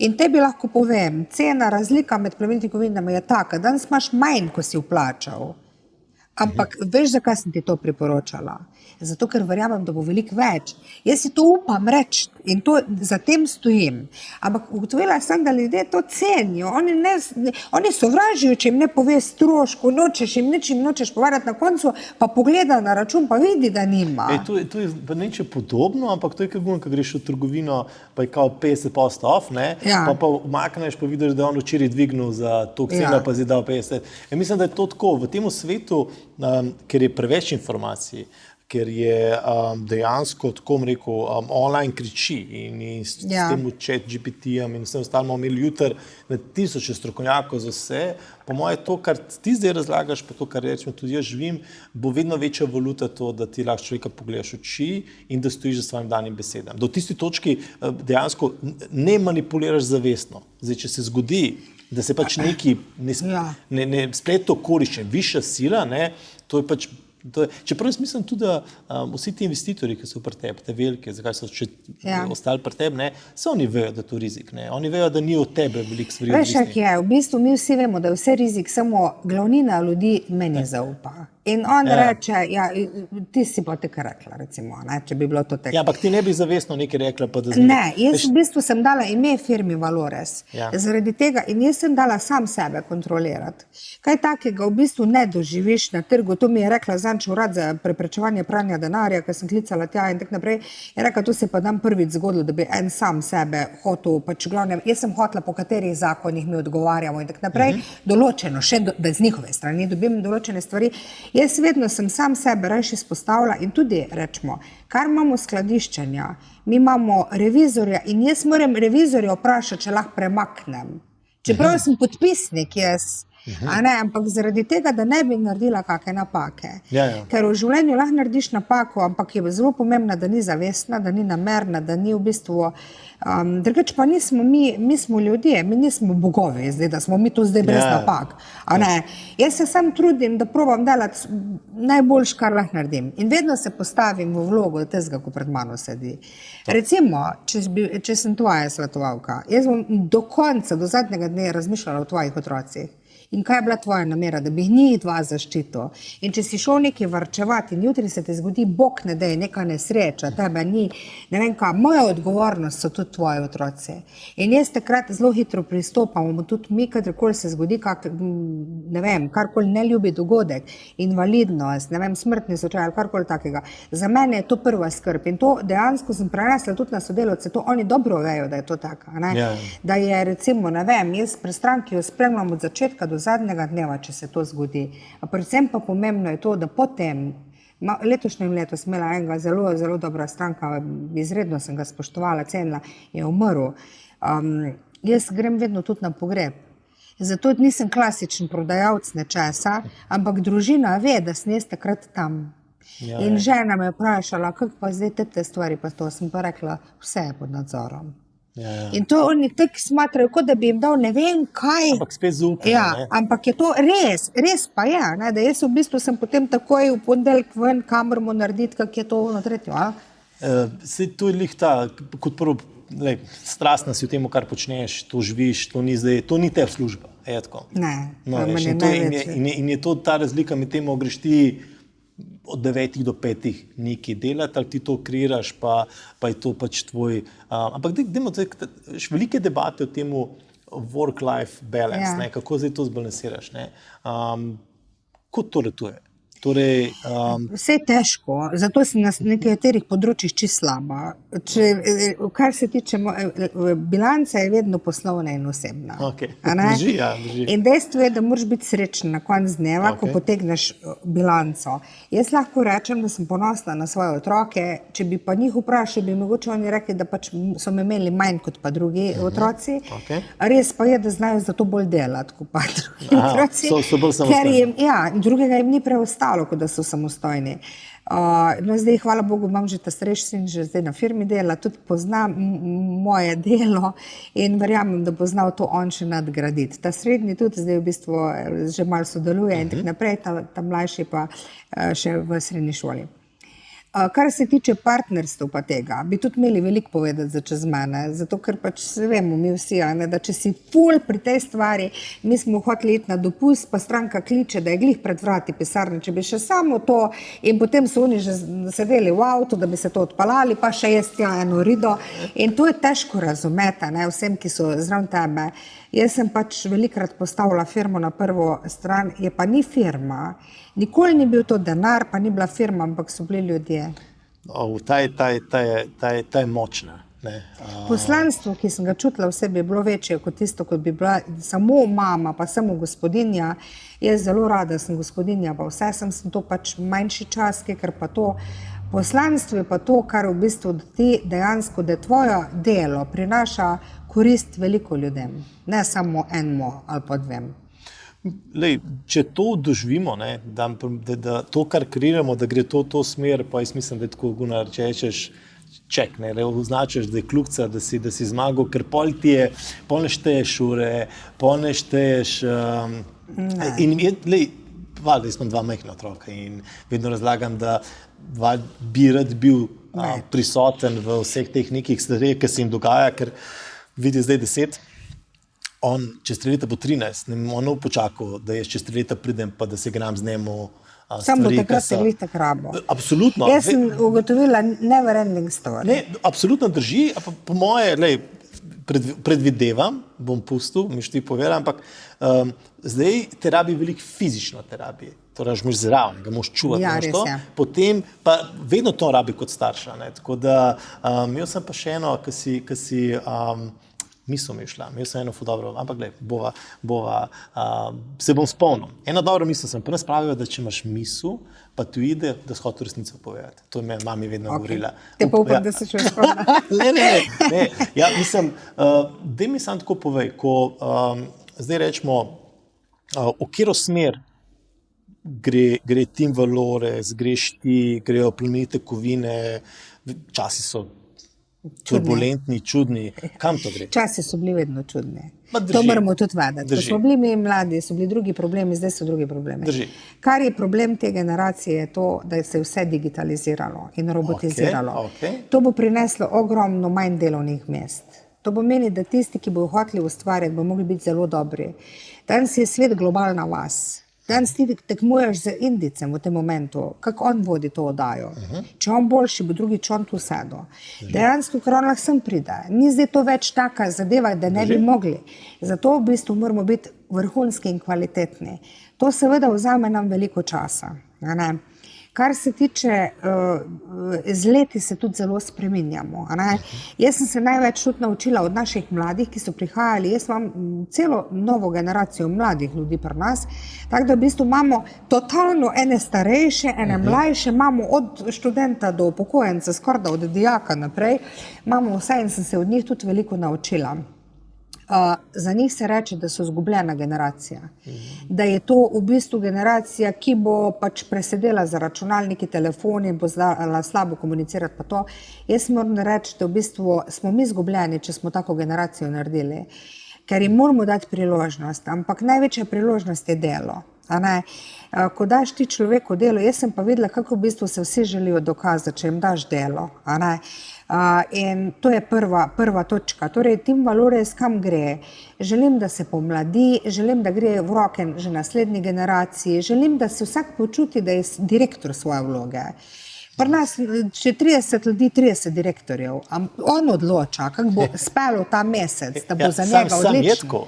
In tebi lahko povem, cena, razlika med plemenitimi kovinami je taka, danes imaš manj, ko si vplačal. Ampak veš, zakaj sem ti to priporočala? Zato, ker verjamem, da bo veliko več. Jaz si to upam reči in za tem stojim. Ampak ugotovila sem, da ljudje to cenijo. Oni sovražijo, če jim ne pove stroško, nočeš povarjati na koncu, pa pogleda na račun, pa vidi, da nima. To je neče podobno, ampak to je kako greš v trgovino, pa je kao 50% off, pa umakneš, pa vidiš, da je on včeraj dvignil za to ceno, pa zdaj dal 50. Mislim, da je to tako. V tem svetu, ker je preveč informacij, ker je dejansko, tako bom rekel, online kriči in s tem chat GPT-jem in vsem ostalim imeli jutri na tisoče strokovnjakov za vse. Po moje to, kar ti zdaj razlagaš, pa to, kar rečemo tudi jaz živim, bo vedno večja valuta to, da ti lahko človeka pogledaš v oči in da stojiš za svojim danim besedam. Do tisti točki dejansko ne manipuliraš zavestno. Zdaj, če se zgodi, da se pač neki spletno okoliščine, višja sila, to je pač. Čeprav jaz mislim tudi, da vsi ti investitorji, ki so pri tebi, te velike, zakaj so še ostali pri tebi, so oni vejo, da je to rizik. Oni vejo, da ni od tebe veliko stvari odvisnih. Veš, v bistvu mi vsi vemo, da je vse rizik, samo glavnina ljudi meni zaupa. In on reče, ja, ti si pa tako rekla, recimo, ne, če bi bilo to tako. Ja, ampak ti ne bi zavestno nekaj rekla, pa da Ne, jaz v bistvu sem dala ime firmi Valores. Ja. Zaradi tega in jaz sem dala sam sebe kontrolirati. Kaj takega v bistvu ne doživiš na trgu, to mi je rekla zanč urad za preprečevanje pranja denarja, ker sem klicala tja in tako naprej. Je rekla, to se pa dan prvič zgodilo, da bi en sam sebe hotel, pač glavnem, jaz sem hotela, po katerih zakonih mi odgovarjamo in tako naprej, določeno, še da z njihove strani dobim določene stvari. Jaz vedno sem sam sebe rajši izpostavila in tudi rečemo, kar imamo skladiščenja, mi imamo revizorja in jaz moram revizorja vprašati, če lahko premaknem. Čeprav sem podpisnik jaz, a ne, ampak zaradi tega, da ne bi naredila kakšne napake. Ja. Ker v življenju lahko narediš napako, ampak je zelo pomembna, da ni zavestna, da ni namerna, da ni v bistvu... drugače pa nismo mi smo ljudje, mi nismo bogovi, zdaj, da smo mi tu zdaj brez napak. A ne? Jaz se sam trudim, da probam delati najboljš, kar lahko naredim. In vedno se postavim v vlogo tezga, ko pred mano sedi. Recimo, če sem tvoja svetovalka, jaz bom do konca, do zadnjega dne razmišljala o tvojih otrocih. In kaj je bila tvoja namera, da bi njih dva zaščitil? In če si šel nekaj varčevati in jutri se ti zgodi, Bog ne dej, neka nesreča, tebe ni, ne vem kaj, moja odgovornost so tudi tvoji otroci. In jaz takrat zelo hitro pristopam, tudi mi, kadarkoli se zgodi, ne vem, karkoli neljubi dogodek, invalidnost, ne vem, smrtni slučaj ali karkoli takega. Za mene je to prva skrb in to dejansko sem prenesla tudi na sodelavce, to oni dobro vejo, da je to tako, ne? Da je recimo, ne vem, jaz pri stranki jo spremljam od začetka do zadnjega dneva, če se to zgodi. A predvsem pa pomembno je to, da potem, letošnjem letu sem imela enega zelo, zelo dobra stranka, izredno sem ga spoštovala, cenila, je umrl. Jaz grem vedno tudi na pogreb. Zato nisem klasičen prodajalec nečesa, ampak družina ve, da sem jaz takrat tam. In žena me je vprašala, kako pa zdaj te stvari, pa to sem pa rekla, vse je pod nadzorom. In to oni tako smatrajo, kot da bi jim dal ne vem kaj. Ampak spet zaupanje. Ja, ampak je to res pa je, ne, da jaz v bistvu sem potem takoj v ponedeljek ven, kamor mu narediti, kak je to na tretjo, a? Saj to je lih ta, kot prvo, strastna si v tem, kar počneš, to živiš, to ni te služba, je tako. Ne, no, meni največje. In je to ta razlika med tem, greš ti od 9 do 5 nekaj delati, ali ti to kreiraš, pa je to pač tvoj... ampak dajmo, velike debate o tem work-life balance, ne, kako zdaj to zbalansiraš. Kako to letuje? Torej, Vse je težko, zato sem na nekaterih področjih čisto slaba. Kar se tiče, bilanca je vedno poslovna in osebna. Okay. Drži. In dejstvo je, da moraš biti srečen na konec dneva, ko potegneš bilanco. Jaz lahko rečem, da sem ponosna na svoje otroke, če bi pa njih vprašali, bi mogoče oni rekli, da pač so me imeli manj kot pa drugi otroci. Res pa je, da znajo za to bolj delati, kot pa drugi otroci. So bolj samostojni. Drugega jim ni preostalo, kot da so samostojni. No, zdaj, hvala Bogu, imam že ta starejši sin, že zdaj na firmi dela, tudi pozna moje delo in verjamem, da bo znal to on še nadgraditi. Ta srednji tudi zdaj v bistvu že malo sodeluje in tako naprej, ta mlajši pa še v srednji šoli. Kar se tiče partnerstva pa tega, bi tudi imeli veliko povedati za čez mene, zato ker pač vemo mi vsi, da če si ful pri tej stvari, mi smo hoteli iti na dopust, pa stranka kliče, da je glih pred vrati pisarne, če bi še samo to in potem so oni že sedeli v avtu, da bi se to odpalali, pa še jaz tja eno rido in to je težko razumeti, vsem, ki so zraven tebe. Jaz sem pač velikrat postavila firmo na prvo stran, je pa ni firma. Nikoli ni bil to denar, pa ni bila firma, ampak so bili ljudje. Ta je močna. Poslanstvo, ki sem ga čutila v sebi, je bilo večje kot tisto, kot bi bila samo mama, pa samo gospodinja. Jaz zelo rada sem gospodinja, pa vse sem to pač manjši čas, ker pa to poslanstvo je pa to, kar v bistvu ti dejansko, da tvoje delo prinaša korist veliko ljudem, ne samo enemu ali pa dvem. Lej, če to doživimo, da to, kar kreiramo, da gre to smer, pa jaz mislim, da je tako, Gunnar, če rečeš ček, označiš, da je kljukica, da si zmagal, ker pol ne šteješ ure, pol ne šteješ... In lej, valjda, jaz imam 2 majhna otroka in vedno razlagam, da bi rad bil prisoten v vseh teh nekih stvareh, ki se jim dogaja, ker vidi zdaj 10, on čez 3 leta bo 13, ne bom počakal, da jaz čez 3 leta pridem, pa da se igram z njemu Samo takrat se glih tak rabo. Absolutno. Jaz sem ugotovila never ending story. Ne, absolutno drži, po moje, predvidevam, bom pustil, mi ti povedal, ampak zdaj te rabi veliko fizično terapije. To rabiš zraven, ga moš čuvati. Ja, res je. Potem pa vedno to rabi kot starša. Ne? Tako da imel sem pa še eno, ki si misel mi je šla, imel sem eno dobro, ampak se bom spomnil. Eno dobro misel sem, pa nas pravijo, da če imaš misel, pa tu ide, da si hotel resnico povedati. To je me mami vedno govorila. Te pa upam, da se še spomnim. Ne. Ja, mislim, daj mi sam tako povej, ko zdaj rečemo, v katero smer gre Tim Valores, greš ti, grejo plemenite kovine, časi so turbulentni, čudni. Kam to gre? Časi so bili vedno čudni. To moramo tudi vedeti. Ko smo bili mi mladi, so bili drugi problemi, zdaj so drugi problemi. Drži. Kar je problem te generacije, je to, da se je vse digitaliziralo in robotiziralo. Okay. To bo prineslo ogromno manj delovnih mest. To pomeni, da tisti, ki bodo hoteli ustvarjati, bo mogli biti zelo dobri. Danes je svet globalna vas. Danes ti tekmuješ z Indicem v tem momentu, kako on vodi to oddajo. Če on boljši, bo drugič on tu sedel. Dejansko, ker on lahko sem pride. Ni zdaj to več taka zadeva, da ne bi mogli. Zato v bistvu moramo biti vrhunski in kvalitetni. To seveda vzame nam veliko časa. Ne? Kar se tiče, z leti se tudi zelo spreminjamo. Jaz sem se največ tudi naučila od naših mladih, ki so prihajali. Jaz imam celo novo generacijo mladih ljudi pri nas, tako da v bistvu imamo totalno ene starejše, ene mlajše, imamo od študenta do upokojenca, skorda od dijaka naprej, imamo vse in sem se od njih tudi veliko naučila. Za njih se reče, da so izgubljena generacija. Da je to v bistvu generacija, ki bo pač presedela za računalniki, telefoni, bo znala slabo komunicirati pa to. Jaz moram reči, da v bistvu smo mi izgubljeni, če smo tako generacijo naredili. Ker jim moramo dati priložnost, ampak največja priložnost je delo. Ko daš ti človeku delo, jaz sem pa videla, kako v bistvu se vsi želijo dokazati, če jim daš delo. In to je prva točka. Torej, Tim Valores kam gre? Želim, da se pomladi, želim, da gre v roke že naslednji generaciji, želim, da se vsak počuti, da je direktor svoje vloge. Pri nas, če 30 ljudi, 30 direktorjev, on odloča, kako bo spelo ta mesec, da bo za njega odlično.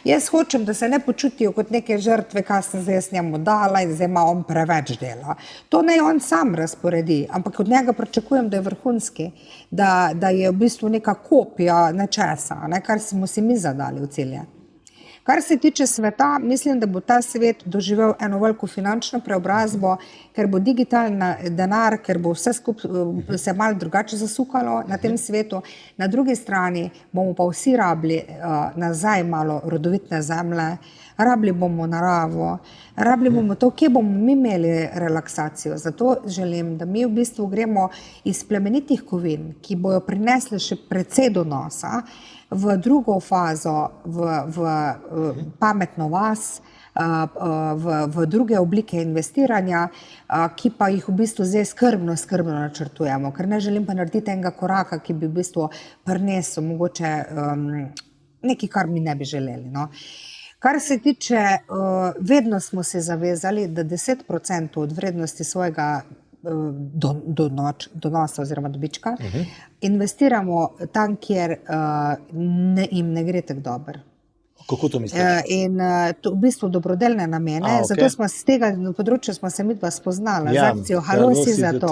Jaz hočem, da se ne počutijo kot neke žrtve, kaj sem zdaj njemu dala in zdaj ima on preveč dela. To naj on sam razporedi, ampak od njega pričakujem, da je vrhunski, da je v bistvu neka kopija nečesa, kar smo si mi zadali v cilje. Kar se tiče sveta, mislim, da bo ta svet doživel eno veliko finančno preobrazbo, ker bo digitalni denar, ker bo vse skupaj se malo drugače zasukalo na tem svetu. Na drugi strani bomo pa vsi rabili nazaj malo rodovitne zemlje, rabili bomo naravo, rabili bomo to, kje bomo mi imeli relaksacijo. Zato želim, da mi v bistvu gremo iz plemenitih kovin, ki bojo prinesli še precej donosa, v drugo fazo, v pametno vas, v druge oblike investiranja, ki pa jih v bistvu zdaj skrbno načrtujemo, ker ne želim pa narediti enega koraka, ki bi v bistvu prinesel mogoče nekaj, kar mi ne bi želeli. Kar se tiče, vedno smo se zavezali, da 10% od vrednosti svojega donosa oziroma dobička investiramo tam, kjer jim ne gre tako dobro. Kako to misliš? In to v bistvu dobrodelne namene, zato smo z tega področja smo se midva spoznala, z akcijo Halo si za to.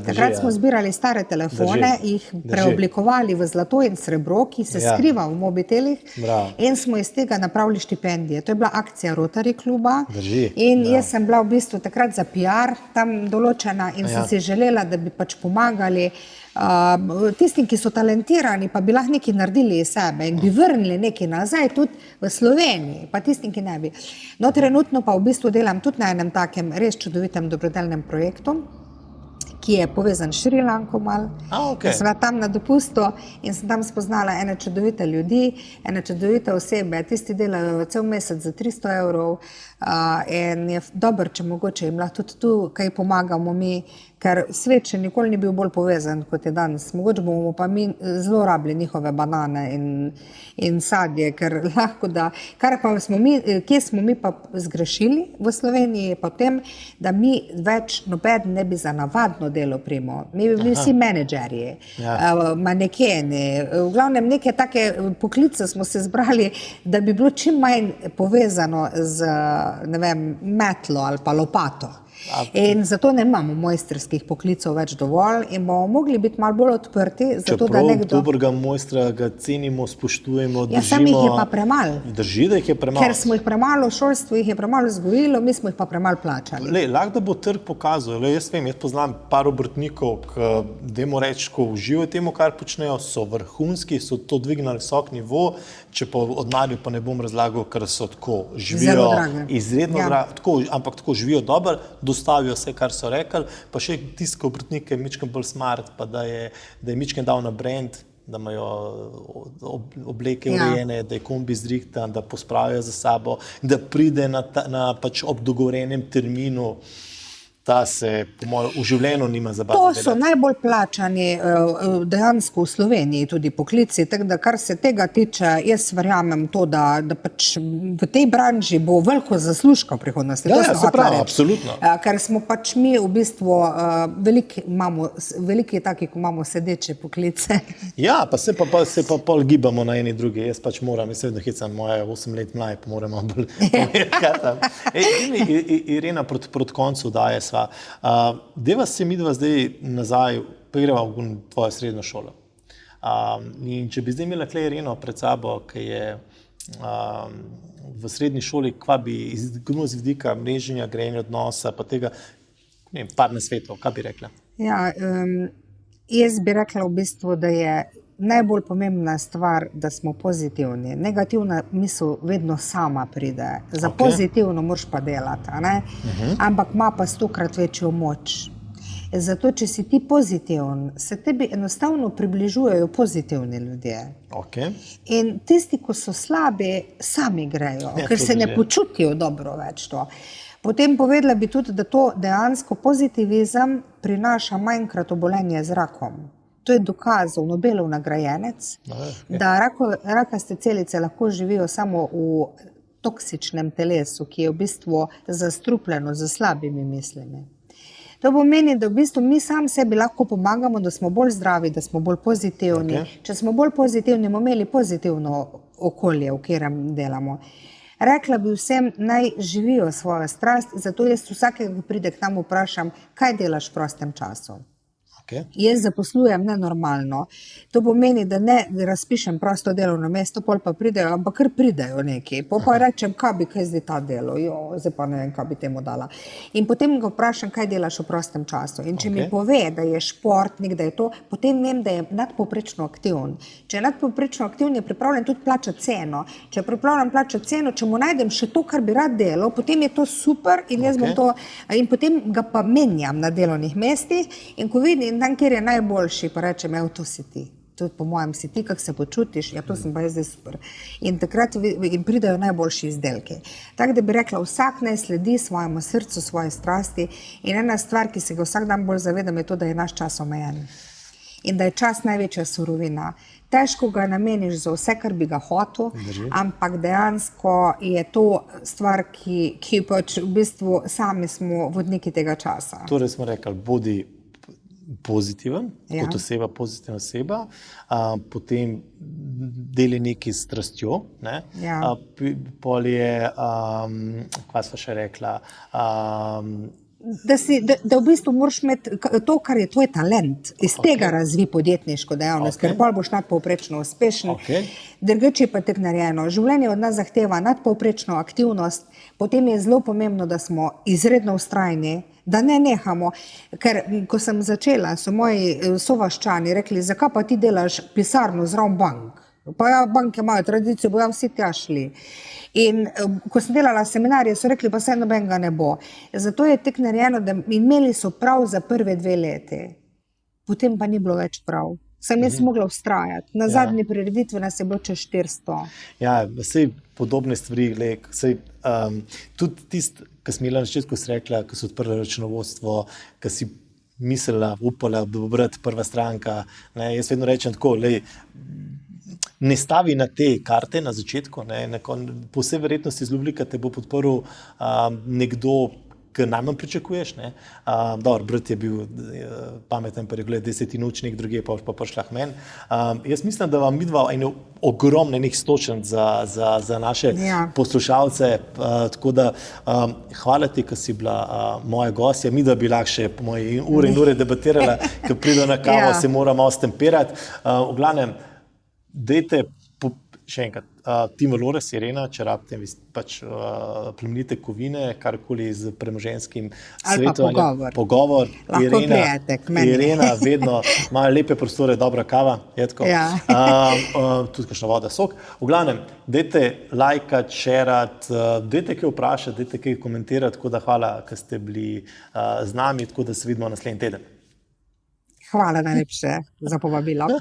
Takrat smo zbirali stare telefone, jih preoblikovali v zlato in srebro, ki se skriva v mobitelih in smo iz tega napravili štipendije. To je bila akcija Rotary kluba in jaz sem bila v bistvu takrat za PR tam določena in sem si želela, da bi pač pomagali tistim, ki so talentirani, pa bi lahko nekaj naredili iz sebe in bi vrnili nekaj nazaj tudi v Sloveniji, pa tistim, ki ne bi. No, trenutno pa v bistvu delam tudi na enem takem res čudovitem dobrodelnem projektu, ki je povezan s Šri Lanko malo. Sem tam na dopustu in sem tam spoznala ene čudovite ljudi, ene čudovite osebe. Tisti delajo cel mesec za 300 evrov in je dobro, če mogoče jim lahko tudi tu kaj pomagamo mi, ker svet še nikoli ni bil bolj povezan kot je danes. Mogoče bomo pa mi zelo rabili njihove banane in sadje, ker lahko da, kje smo mi pa zgrešili v Sloveniji, pa v tem, da mi več noben ne bi za navadno delo primo. Mi bi bili vsi menedžerji, manekeni, v glavnem neke take poklice smo se zbrali, da bi bilo čim manj povezano z, ne vem, metlo ali pa lopato. In zato ne imamo mojstrskih poklicov več dovolj in bomo mogli biti malo bolj odprti. Zato, da nekdo... dobrega mojstra ga cenimo, spoštujemo, držimo. Ja, sam jih je pa premalo. Drži, da jih je premalo. Ker smo jih premalo, šolstvo jih je premalo vzgojilo, mi smo jih pa premalo plačali. Lahko da bo trg pokazal. Jaz vem, jaz poznam par obrtnikov, ki, dajmo reči, ko uživajo temu, kar počnejo, so vrhunski, so to dvignili visok nivo, če pa od mladih pa ne bom razlagal, ker so tako živijo izredno dragi, ampak tako živijo dobro, dostavijo vse, kar so rekli, pa še tisti obrtnik je mičken bolj smart, pa da je mičken dal na brand, da imajo obleke urejene, da je kombi zrihtan, da pospravijo za sabo, da pride na pač ob dogovorenem terminu. Ta se po mojem v življenju nima zabave. To so najbolj plačani dejansko v Sloveniji tudi poklici, tako da kar se tega tiče, jaz verjamem to, da pač v tej branži bo veliko zaslužka v prihodnosti. Ja, se pravi, absolutno. Ker smo pač mi v bistvu veliki taki, ko imamo sedeče poklice. Ja, pa se pa pol gibamo na eni drugi. Jaz pač moram, jaz vedno hecam moje 8 let mlaj, pa moram bolj pomerkati. Irena, proti koncu daje deva se midva zdaj nazaj, pa greva v tvojo srednjo šolo. In če bi zdaj imela tukaj Ireno pred sabo, ki je v srednji šoli, kva bi z vidika mreženja, grejenja odnosa, pa tega, ne vem, par nasvetov, kaj bi rekla? Ja, jaz bi rekla v bistvu, da je najbolj pomembna stvar, da smo pozitivni. Negativna misel vedno sama pride. Za pozitivno moraš pa delati, ne? Ampak ima pa 100-krat večjo moč. Zato, če si ti pozitiven, se tebi enostavno približujejo pozitivni ljudje. In tisti, ko so slabi, sami grejo, ker se ne počutijo dobro več to. Potem povedala bi tudi, da to dejansko pozitivizem prinaša manjkrat obolenje z rakom. To je dokazal Nobelov nagrajenec, da rakaste celice lahko živijo samo v toksičnem telesu, ki je v bistvu zastrupljeno z slabimi mislimi. To pomeni, da v bistvu mi sam sebi lahko pomagamo, da smo bolj zdravi, da smo bolj pozitivni. Če smo bolj pozitivni, bomo imeli pozitivno okolje, v katerem delamo. Rekla bi vsem, naj živijo svojo strast, zato jaz vsakega, ki pride k nam, vprašam, kaj delaš v prostem času. Jaz zaposlujem nenormalno. To pomeni, da ne razpišem prosto delovno mesto, pol pa pridejo, ampak kar pridejo neki. Pa rečem, kaj bi zdaj ta delo, zdaj pa ne vem, kaj bi temu dala. In potem ga vprašam, kaj delaš v prostem času. In če mi pove, da je športnik, da je to, potem vem, da je nadpovprečno aktiven. Če je nadpovprečno aktiven, je pripravljen tudi plačati ceno. Če je pripravljen plačati ceno, če mu najdem še to, kar bi rad delal, potem je to super in jaz bom to, in potem ga pa menjam na delovnih mestih in ko vidim, tam, kjer je najboljši, pa rečem, to si ti. To po mojem si ti, kako se počutiš, ja, to sem pa zdaj super. In takrat pridajo najboljši izdelki. Tako da bi rekla, vsak naj sledi svojemu srcu, svoje strasti in ena stvar, ki se ga vsak dan bolj zavedam, je to, da je naš čas omejen. In da je čas največja surovina. Težko ga nameniš za vse, kar bi ga hotel, ampak dejansko je to stvar, ki pač v bistvu sami smo vodniki tega časa. Torej smo rekli, bodi pozitiven, kot oseba, pozitivna oseba, potem deli nekaj s strastjo, pol je, kva sva še rekla, da v bistvu moraš imeti to, kar je tvoj talent, iz tega razvi podjetniško dejavnost, ker pol boš nadpovprečno uspešen. Drugače je pa tako narejeno. Življenje od nas zahteva nadpovprečno aktivnost, potem je zelo pomembno, da smo izredno vztrajni, da ne nehamo, ker ko sem začela, so moji sovaščani rekli, zakaj pa ti delaš pisarno zraven bank? Pa ja, banke imajo tradicijo, bojo vsi tja šli. In ko sem delala seminarje, so rekli, pa saj nobenega ne bo. Zato je tako narejeno, da imeli so prav za prve 2 leti. Potem pa ni bilo več prav. Sem jaz mogla vztrajati. Na zadnji prireditvi nas je bilo čez 400. Ja, vsej podobne stvari, tudi tisti, ki smo imeli na začetku, si rekla, ki so odprli računovodstvo, ki si mislila, upala, da bo brati prva stranka. Ne, jaz vedno rečem tako, ne stavi na te karte na začetku. Po vsej verjetnosti zelo veliko te bo podporil nekdo, ki najmanj pričakuješ. Dobro, brat je bil pameten, pa je rekel, da je učnik, drugi pa prišla k meni. Jaz mislim, da vam midva eno ogromno enih stočnic za naše poslušalce. Tako da hvala ti, ker si bila moja gostja. Midva bi lahko še po moje ure in ure debatirala, ker pride na kavo, se mora malo stemperati. V glavnem, dajte še enkrat, Tim Valores, Irena, če rabite pač plemenite kovine, karkoli z premoženjskim svetom. Pogovor. Lahko prijete k meni. Irena vedno ima lepe prostore, dobra kava, je tako. Tudi kakšna voda, sok. V glavnem, dajte lajkat, šerat, dajte kaj vprašati, dajte kaj komentirati, tako da hvala, ker ste bili z nami, tako da se vidimo naslednji teden. Hvala najlepše za povabilo.